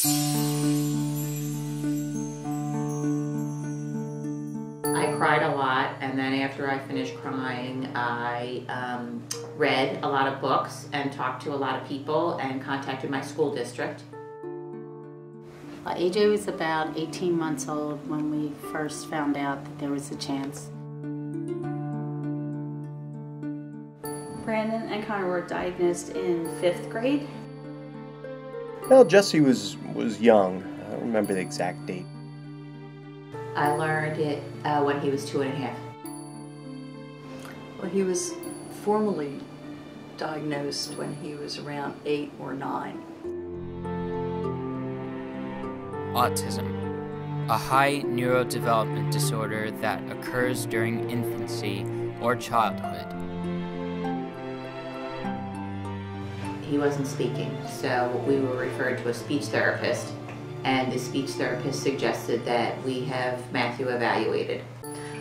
I cried a lot, and then after I finished crying, I read a lot of books and talked to a lot of people and contacted my school district. AJ was about 18 months old when we first found out that there was a chance. Brandon and Connor were diagnosed in 5th grade. Well, Jesse was young. I don't remember the exact date. I learned it when he was 2.5. Well, he was formally diagnosed when he was around 8 or 9. Autism, a high neurodevelopment disorder that occurs during infancy or childhood. He wasn't speaking, so we were referred to a speech therapist, and the speech therapist suggested that we have Matthew evaluated.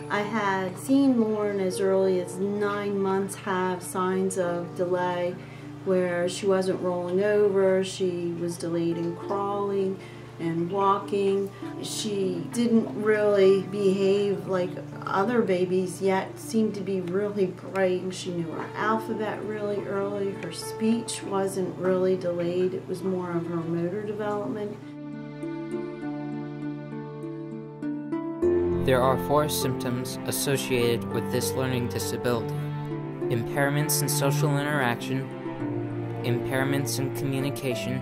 I had seen Lauren as early as 9 months have signs of delay where she wasn't rolling over, she was delayed in crawling and walking. She didn't really behave like other babies, yet seemed to be really bright. She knew her alphabet really early. Her speech wasn't really delayed. It was more of her motor development. There are 4 symptoms associated with this learning disability: impairments in social interaction, impairments in communication,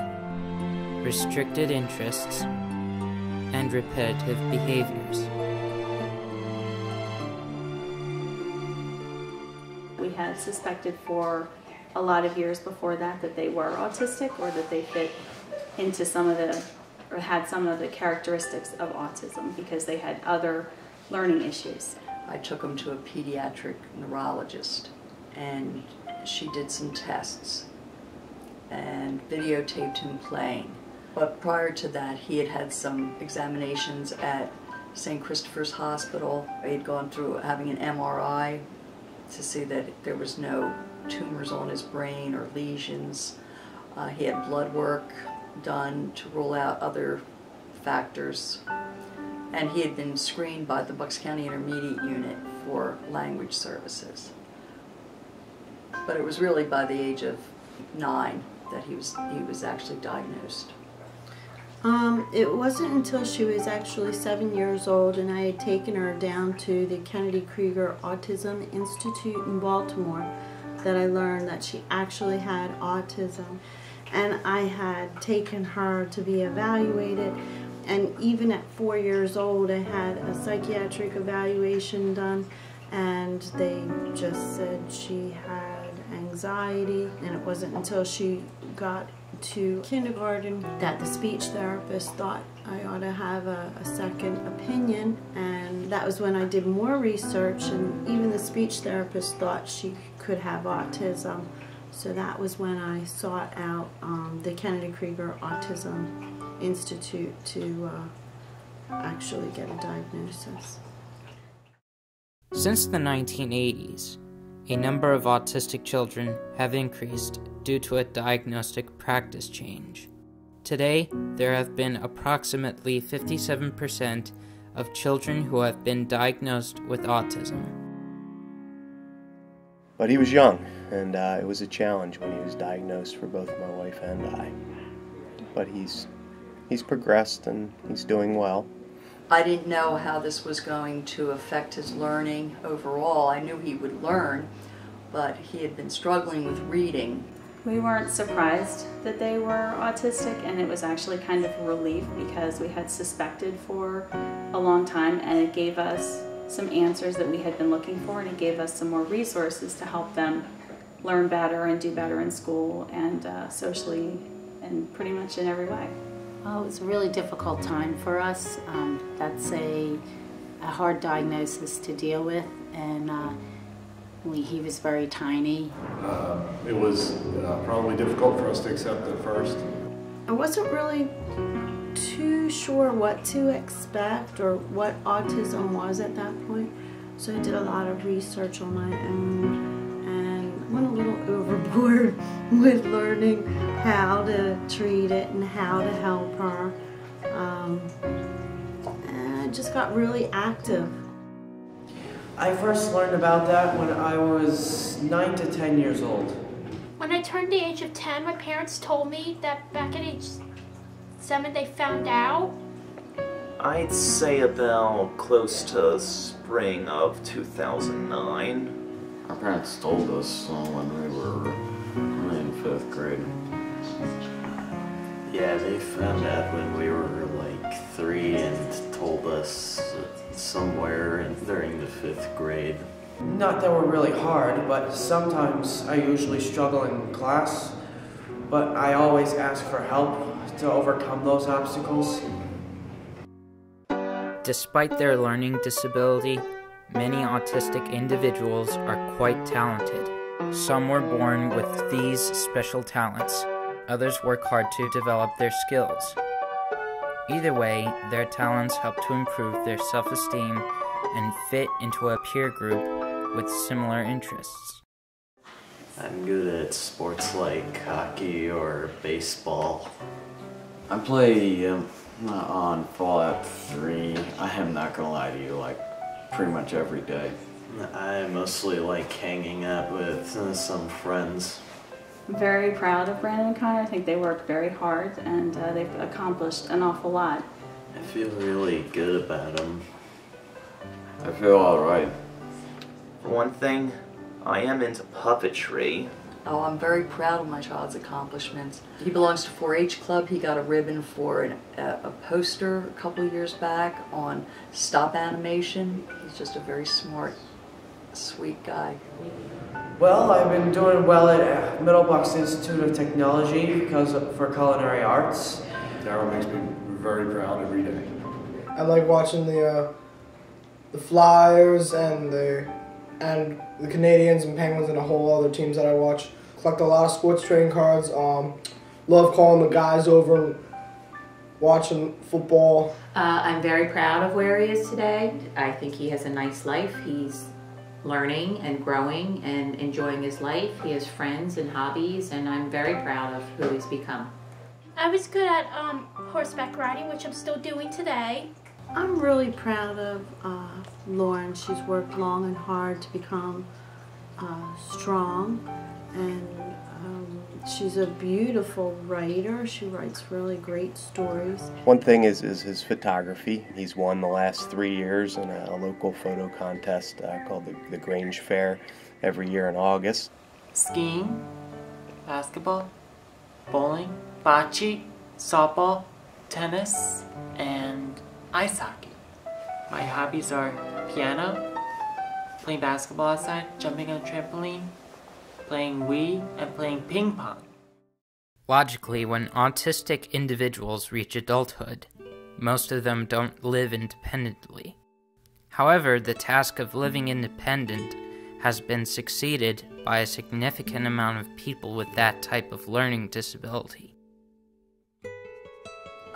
restricted interests, and repetitive behaviors. We had suspected for a lot of years before that that they were autistic, or that they fit into some of the, or had some of the characteristics of autism because they had other learning issues. I took him to a pediatric neurologist, and she did some tests and videotaped him playing. But prior to that, he had had some examinations at St. Christopher's Hospital. He had gone through having an MRI to see that there was no tumors on his brain or lesions. He had blood work done to rule out other factors. And he had been screened by the Bucks County Intermediate Unit for language services. But it was really by the age of 9 that he was actually diagnosed. It wasn't until she was actually 7 years old and I had taken her down to the Kennedy Krieger Autism Institute in Baltimore that I learned that she actually had autism. And I had taken her to be evaluated, and even at 4 years old I had a psychiatric evaluation done, and they just said she had anxiety. And it wasn't until she got to kindergarten that the speech therapist thought I ought to have a second opinion, and that was when I did more research, and even the speech therapist thought she could have autism. So that was when I sought out the Kennedy Krieger Autism Institute to actually get a diagnosis. Since the 1980s, a number of autistic children have increased due to a diagnostic practice change. Today, there have been approximately 57% of children who have been diagnosed with autism. But he was young, and it was a challenge when he was diagnosed for both my wife and I. But he's progressed and he's doing well. I didn't know how this was going to affect his learning overall. I knew he would learn, but he had been struggling with reading. We weren't surprised that they were autistic, and it was actually kind of a relief because we had suspected for a long time, and it gave us some answers that we had been looking for, and it gave us some more resources to help them learn better and do better in school and socially and pretty much in every way. Well, it was a really difficult time for us. That's a hard diagnosis to deal with, and he was very tiny. It was probably difficult for us to accept at first. I wasn't really too sure what to expect or what autism was at that point, so I did a lot of research on my own and went a little overboard with learning how to treat it and how to help her. And I just got really active. I first learned about that when I was 9 to 10 years old. When I turned the age of 10, my parents told me that back at age 7 they found out. I'd say about close to spring of 2009. Our parents told us when we were in 5th grade. Yeah, they found out when we were like 3 and told us somewhere during the 5th grade. Not that were really hard, but sometimes I usually struggle in class, but I always ask for help to overcome those obstacles. Despite their learning disability, many autistic individuals are quite talented. Some were born with these special talents. Others work hard to develop their skills. Either way, their talents help to improve their self-esteem and fit into a peer group with similar interests. I'm good at sports like hockey or baseball. I play on Fallout 3. I am not gonna lie to you, like pretty much every day. I mostly like hanging out with some friends. I'm very proud of Brandon and Connor. I think they work very hard and they've accomplished an awful lot. I feel really good about them. I feel alright. For one thing, I am into puppetry. Oh, I'm very proud of my child's accomplishments. He belongs to 4-H Club. He got a ribbon for a poster a couple of years back on stop animation. He's just a very smart, sweet guy. Well, I've been doing well at Middlebucks Institute of Technology for culinary arts. Daryl makes me very proud every day. I like watching the Flyers and the Canadians and Penguins and a whole other teams that I watch. Collect a lot of sports trading cards. Love calling the guys over and watching football. I'm very proud of where he is today. I think he has a nice life. He's learning and growing and enjoying his life. He has friends and hobbies, and I'm very proud of who he's become. I was good at horseback riding, which I'm still doing today. I'm really proud of Lauren. She's worked long and hard to become strong, and she's a beautiful writer. She writes really great stories. One thing is his photography. He's won the last 3 years in a local photo contest called the Grange Fair every year in August. Skiing, basketball, bowling, bocce, softball, tennis, and ice hockey. My hobbies are piano, playing basketball outside, jumping on a trampoline, playing Wii, and playing ping pong. Logically, when autistic individuals reach adulthood, most of them don't live independently. However, the task of living independent has been succeeded by a significant amount of people with that type of learning disability.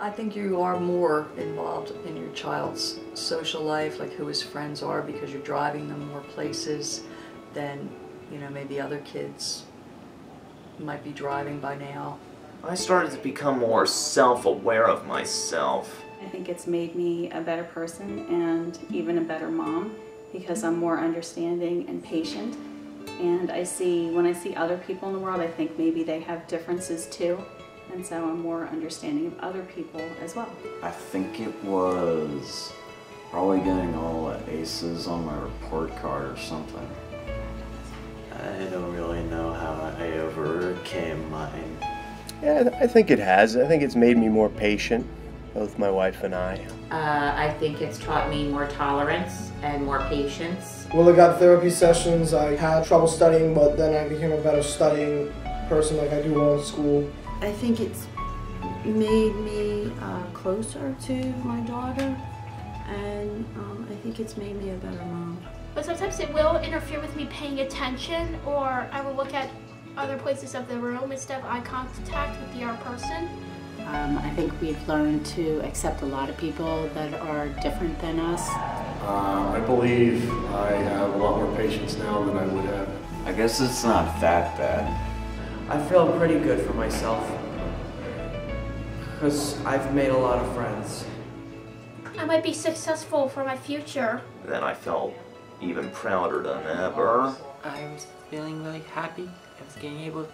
I think you are more involved in your child's social life, like who his friends are, because you're driving them more places than, you know, maybe other kids might be driving by now. I started to become more self-aware of myself. I think it's made me a better person and even a better mom because I'm more understanding and patient. And when I see other people in the world, I think maybe they have differences too. And so I'm more understanding of other people as well. I think it was probably getting all the aces on my report card or something. I don't really know how I overcame mine. Yeah, I think it has. I think it's made me more patient, both my wife and I. I think it's taught me more tolerance and more patience. Well, I got therapy sessions. I had trouble studying, but then I became a better studying person, like I do well in school. I think it's made me closer to my daughter, and I think it's made me a better mom. But sometimes it will interfere with me paying attention, or I will look at other places of the room instead of eye contact with the other person. I think we've learned to accept a lot of people that are different than us. I believe I have a lot more patience now than I would have. I guess it's not that bad. I feel pretty good for myself because I've made a lot of friends. I might be successful for my future. Then I felt even prouder than ever. I was feeling really happy. I was getting able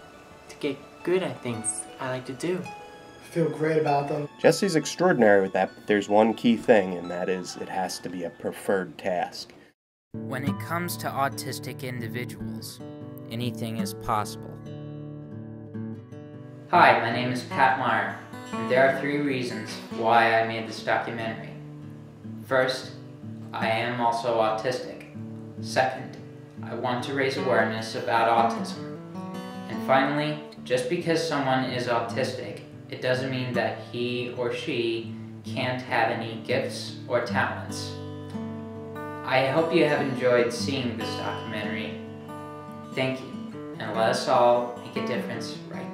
to get good at things I like to do. I feel great about them. Jesse's extraordinary with that, but there's one key thing, and that is it has to be a preferred task. When it comes to autistic individuals, anything is possible. Hi, my name is Pat Meyer, and there are 3 reasons why I made this documentary. First, I am also autistic. Second, I want to raise awareness about autism. And finally, just because someone is autistic, it doesn't mean that he or she can't have any gifts or talents. I hope you have enjoyed seeing this documentary. Thank you, and let us all make a difference right